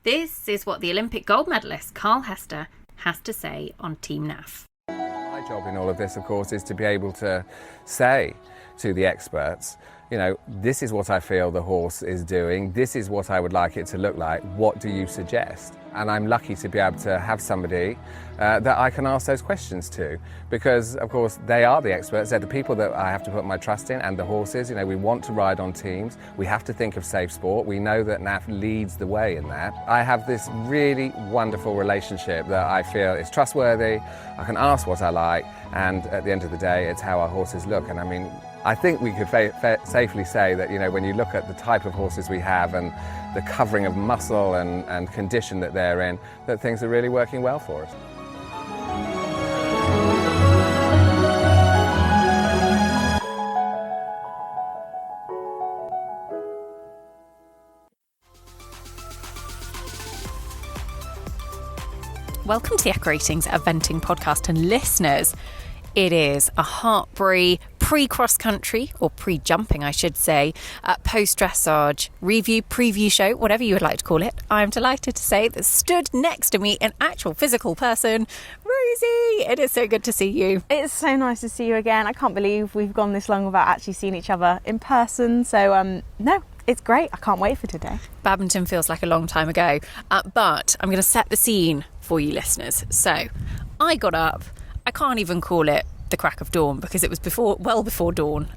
This is what the Olympic gold medalist Carl Hester has to say on Team NAF. My job in all of this, of course, is to be able to say to the experts, you know, this is what I feel the horse is doing, this is what I would like it to look like, what do you suggest? And I'm lucky to be able to have somebody that I can ask those questions to, because of course they are the experts, they're the people that I have to put my trust in, and the horses. You know, we want to ride on teams, we have to think of safe sport, we know that NAF leads the way in that. I have this really wonderful relationship that I feel is trustworthy, I can ask what I like, and at the end of the day it's how our horses look. And I mean, I think we could safely say that, you know, when you look at the type of horses we have and the covering of muscle and condition that they're in, that things are really working well for us. Welcome to the Echo Ratings Eventing Podcast, and listeners, it is a Hartpury pre-cross country, or pre-jumping I should say, post-dressage review, preview show, whatever you would like to call it. I'm delighted to say that stood next to me, an actual physical person, Rosie. It is so good to see you. It's so nice to see you again. I can't believe we've gone this long without actually seeing each other in person. So no, it's great. I can't wait for today. Badminton feels like a long time ago, but I'm going to set the scene for you listeners. So I got up, I can't even call it the crack of dawn because it was well before dawn.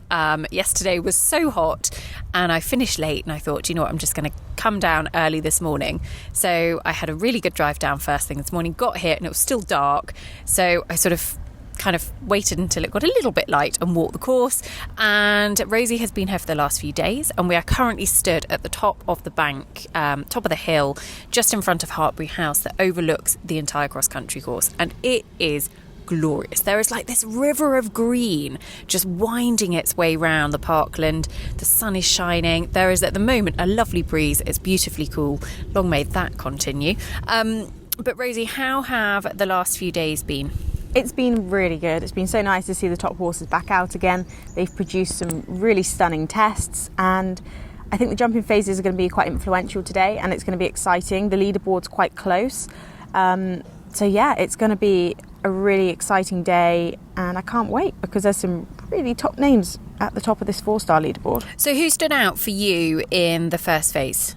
Yesterday was so hot and I finished late, and I thought, you know what, I'm just going to come down early this morning. So I had a really good drive down first thing this morning, got here and it was still dark. So I sort of kind of waited until it got a little bit light and walked the course. And Rosie has been here for the last few days, and we are currently stood at the top of the bank, top of the hill, just in front of Hartpury House that overlooks the entire cross-country course, and it is glorious. There is like this river of green just winding its way round the parkland. The sun is shining. There is at the moment a lovely breeze. It's beautifully cool. Long may that continue. But Rosie, how have the last few days been? It's been really good. It's been so nice to see the top horses back out again. They've produced some really stunning tests, and I think the jumping phases are going to be quite influential today, and it's going to be exciting. The leaderboard's quite close. So yeah, it's going to be a really exciting day, and I can't wait because there's some really top names at the top of this 4-star leaderboard. So who stood out for you in the first phase?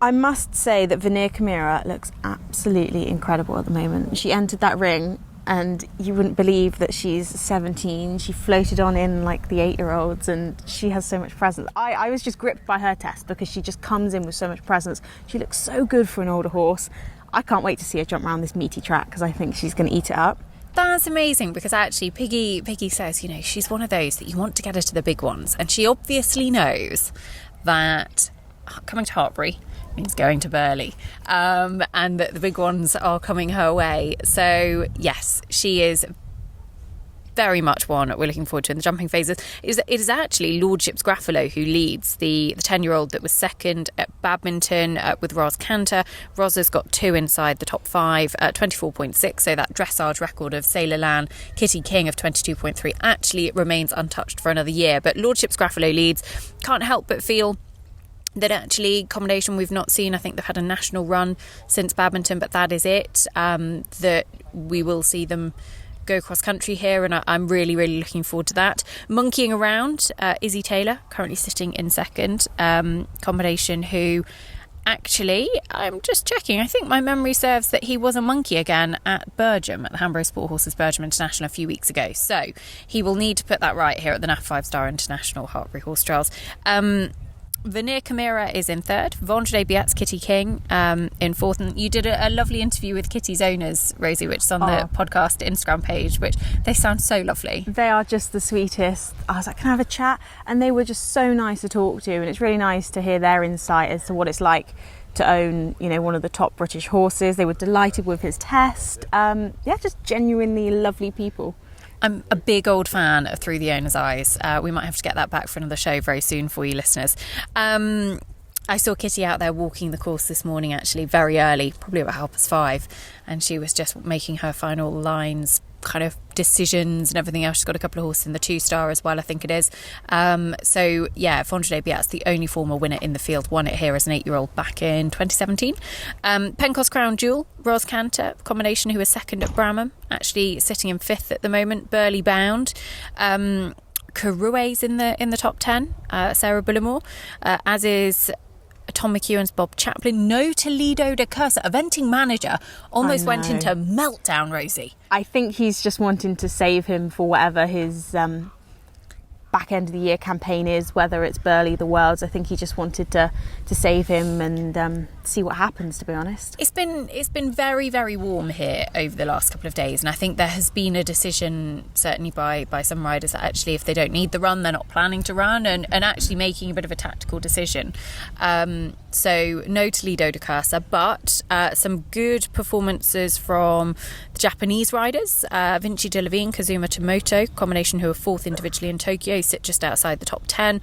I must say that Veneer Chimera looks absolutely incredible at the moment. She entered that ring and you wouldn't believe that she's 17. She floated on in like the 8-year-olds, and she has so much presence. I was just gripped by her test because she just comes in with so much presence. She looks so good for an older horse. I can't wait to see her jump around this meaty track because I think she's going to eat it up. That's amazing, because actually Piggy says, you know, she's one of those that you want to get her to the big ones, and she obviously knows that coming to Hartpury means going to Burley, and that the big ones are coming her way. So yes, she is very much one we're looking forward to in the jumping phases. It is actually Lordship's Graffalo who leads, the 10-year-old that was second at badminton with Ros Cantor. Ros has got 2 inside the top 5 at 24.6, so that dressage record of Sailor Lan, Kitty King of 22.3 actually remains untouched for another year. But Lordship's Graffalo leads. Can't help but feel that actually combination we've not seen. I think they've had a national run since badminton, but that is it. That we will see them go cross country here, and I'm really looking forward to that. Monkeying around, Izzy Taylor currently sitting in second, combination who actually, I'm just checking, I think my memory serves that he was a monkey again at Bergam, at the Hambro Sport Horses Bergam International a few weeks ago, so he will need to put that right here at the NAF 5-star International Hartpury Horse Trials. Veneer Chimera is in third, Vendredi Biat's Kitty King in fourth, and you did a lovely interview with Kitty's owners, Rosie, which is on the podcast Instagram page, which they sound so lovely. They are just the sweetest. I was like, can I have a chat? And they were just so nice to talk to, and it's really nice to hear their insight as to what it's like to own, you know, one of the top British horses. They were delighted with his test. Just genuinely lovely people. I'm a big old fan of Through the Owner's Eyes. We might have to get that back for another show very soon for you listeners. I saw Kitty out there walking the course this morning, actually, very early, probably about 5:30, and she was just making her final lines kind of decisions and everything else. She's got a couple of horses in the 2-star as well, I think it is. So yeah, Fondre de Biat's the only former winner in the field, won it here as an 8-year-old back in 2017. Pencos Crown Jewel, Ros Cantor combination, who is second at Bramham, actually sitting in 5th at the moment, Burley Bound. Caroue's in the top 10, Sarah Bullimore, as is Tom McEwen's Bob Chaplin. No Toledo de Cursa, eventing manager, almost went into meltdown, Rosie. I think he's just wanting to save him for whatever his back end of the year campaign is, whether it's Burley, the Worlds. I think he just wanted to save him and see what happens, to be honest. It's been very, very warm here over the last couple of days, and I think there has been a decision, certainly by some riders, that actually if they don't need the run, they're not planning to run, and actually making a bit of a tactical decision. So no Toledo de Cursa, but some good performances from the Japanese riders. Vinci de Levine, Kazuma Tomoto, combination who are 4th individually in Tokyo, sit just outside the top 10.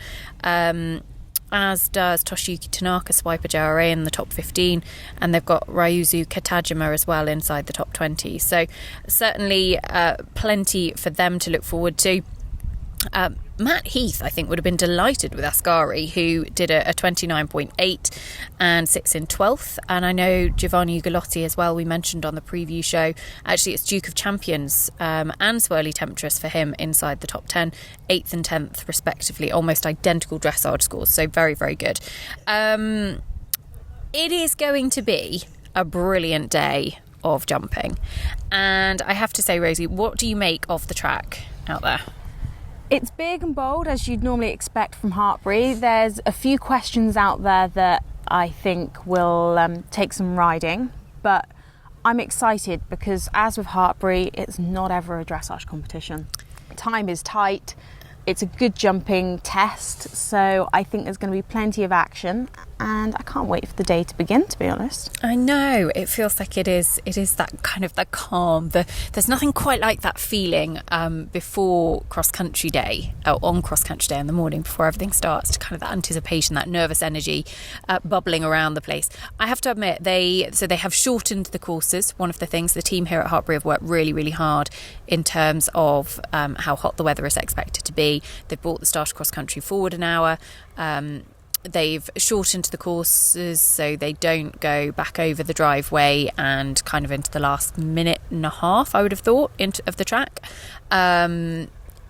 As does Toshiyuki Tanaka, Swiper JRA in the top 15, and they've got Ryuzu Katajima as well inside the top 20. So certainly plenty for them to look forward to. Matt Heath, I think, would have been delighted with Ascari, who did a 29.8 and sits in 12th. And I know Giovanni Ugolotti as well, we mentioned on the preview show. Actually, it's Duke of Champions and Swirly Temptress for him inside the top 10, 8th and 10th respectively, almost identical dressage scores. So very, very good. It is going to be a brilliant day of jumping. And I have to say, Rosie, what do you make of the track out there? It's big and bold, as you'd normally expect from Hartpury. There's a few questions out there that I think will take some riding, but I'm excited because, as with Hartpury, it's not ever a dressage competition. Time is tight. It's a good jumping test, so I think there's going to be plenty of action, and I can't wait for the day to begin, to be honest. I know, it feels like it is that kind of that calm, there's nothing quite like that feeling before cross-country day, or on cross-country day in the morning before everything starts, to kind of that anticipation, that nervous energy bubbling around the place. I have to admit, they have shortened the courses. One of the things the team here at Hartpury have worked really, really hard in terms of how hot the weather is expected to be. They've brought the start of cross-country forward an hour. They've shortened the courses so they don't go back over the driveway and kind of into the last minute and a half, I would have thought, of the track.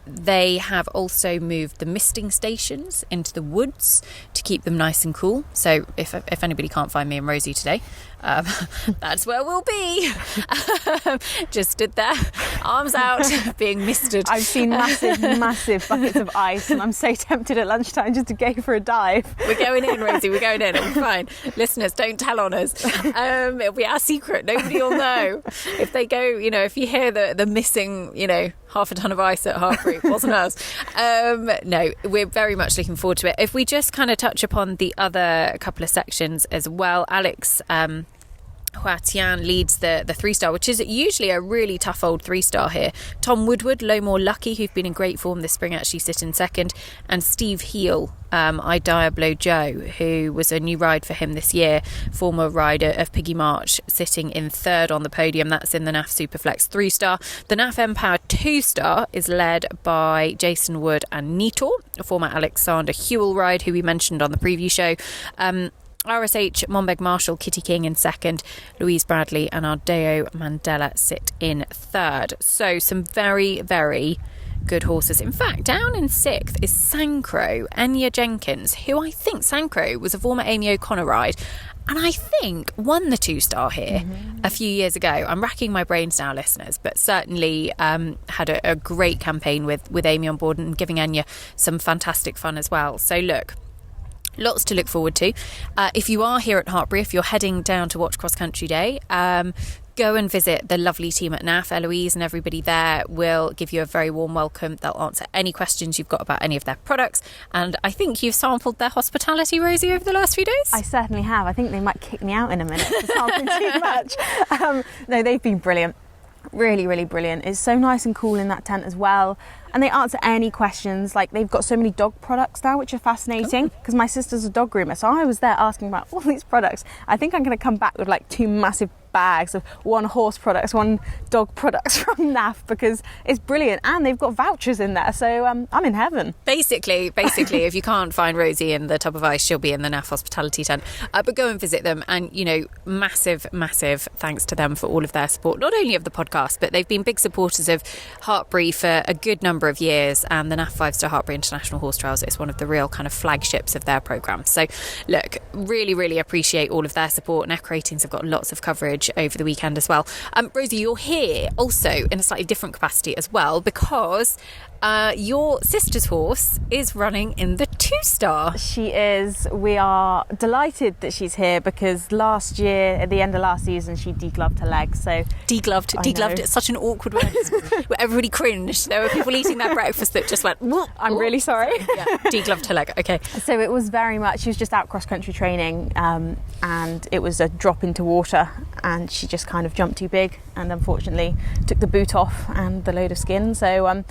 They have also moved the misting stations into the woods to keep them nice and cool. So if anybody can't find me and Rosie today, that's where we'll be. Just stood there, arms out, being misted. I've seen massive buckets of ice, and I'm so tempted at lunchtime just to go for a dive. We're going in, Rosie, we're going in. It'll be fine. Listeners, don't tell on us. It'll be our secret. Nobody will know. If they go, if you hear the missing, half a ton of ice at Hartpury, it wasn't us. No, we're very much looking forward to it. If we just kind of touch upon the other couple of sections as well, Alex Huatian leads the 3-star, which is usually a really tough old 3-star here. Tom Woodward, Lowmore Lucky, who've been in great form this spring, actually sit in second, and Steve Heel, I Diablo Joe, who was a new ride for him this year, former rider of Piggy March, sitting in third on the podium. That's in the NAF Superflex 3-star. The NAF Empower 2-star is led by Jason Wood and Nitor, a former Alexander Hewell ride, who we mentioned on the preview show. RSH, Monbeg Marshall, Kitty King in second, Louise Bradley and Ardeo Mandela sit in third. So some very, very good horses. In fact, down in 6th is Sancro, Enya Jenkins, who I think Sancro was a former Amy O'Connor ride, and I think won the 2-star here a few years ago. I'm racking my brains now, listeners, but certainly had a great campaign with Amy on board and giving Enya some fantastic fun as well. So look, lots to look forward to. If you are here at Hartpury, if you're heading down to watch Cross Country Day, go and visit the lovely team at NAF. Eloise and everybody there will give you a very warm welcome. They'll answer any questions you've got about any of their products. And I think you've sampled their hospitality, Rosie, over the last few days? I certainly have. I think they might kick me out in a minute for sampling too much. No, they've been brilliant. Really, really brilliant. It's so nice and cool in that tent as well. and they answer any questions. Like, they've got so many dog products now, which are fascinating, because my sister's a dog groomer, so I was there asking about all these products. I think I'm going to come back with like 2 massive bags of 1 horse products, 1 dog products from NAF, because it's brilliant, and they've got vouchers in there, so I'm in heaven. Basically, if you can't find Rosie in the tub of ice, she'll be in the NAF hospitality tent. But go and visit them, and massive thanks to them for all of their support, not only of the podcast, but they've been big supporters of Hartpury for a good number of years, and the NAF 5-star Hartpury International Horse Trials is one of the real kind of flagships of their programme. So look, really appreciate all of their support. NAF Ratings have got lots of coverage over the weekend as well. Rosie, you're here also in a slightly different capacity as well, because your sister's horse is running in the 2-star. She is. We are delighted that she's here, because last year, at the end of last season, she degloved her leg. So degloved. It's such an awkward word. Where everybody cringed. There were people eating their breakfast that just went, I'm really sorry. Yeah, degloved her leg. Okay. So it was very much, she was just out cross-country training, and it was a drop into water, and she just kind of jumped too big, and unfortunately took the boot off and the load of skin. So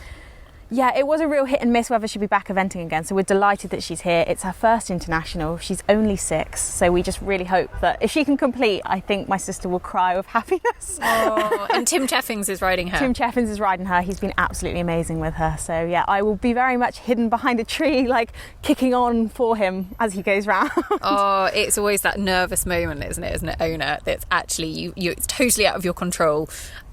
yeah, it was a real hit and miss whether she'd be back eventing again. So we're delighted that she's here. It's her first international. She's only 6. So we just really hope that if she can complete, I think my sister will cry with happiness. Oh, and Tim Cheffings is riding her. Tim Cheffings is riding her. He's been absolutely amazing with her. So yeah, I will be very much hidden behind a tree, like kicking on for him as he goes round. Oh, it's always that nervous moment, isn't it, owner? That's actually, it's totally out of your control.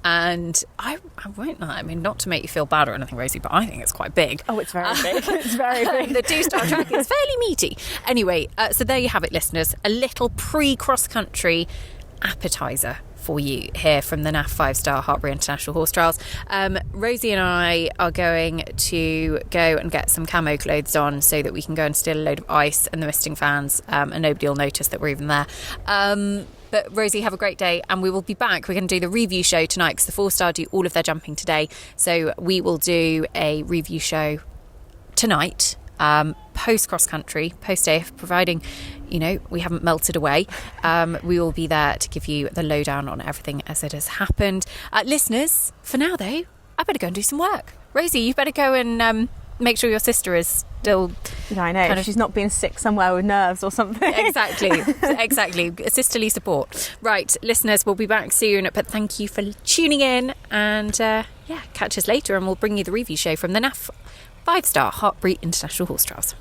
And I won't lie, I mean, not to make you feel bad or anything, Rosie, but I think it's quite big. Oh, it's very big. It's very big. The 2-star track is fairly meaty. Anyway, so there you have it, listeners. A little pre-cross-country appetiser for you here from the NAF 5-star Hartpury International Horse Trials. Rosie and I are going to go and get some camo clothes on so that we can go and steal a load of ice and the misting fans, and nobody will notice that we're even there. But Rosie, have a great day, and we will be back. We're going to do the review show tonight, because the 4-star do all of their jumping today. So we will do a review show tonight, post cross country, post AF, providing we haven't melted away. We will be there to give you the lowdown on everything as it has happened. Listeners, for now though, I better go and do some work. Rosie, you better go and make sure your sister is still... Yeah, I know. She's not being sick somewhere with nerves or something. Exactly. Sisterly support. Right, listeners, we'll be back soon, but thank you for tuning in, and catch us later, and we'll bring you the review show from the NAF 5-star Hartpury International Horse Trials.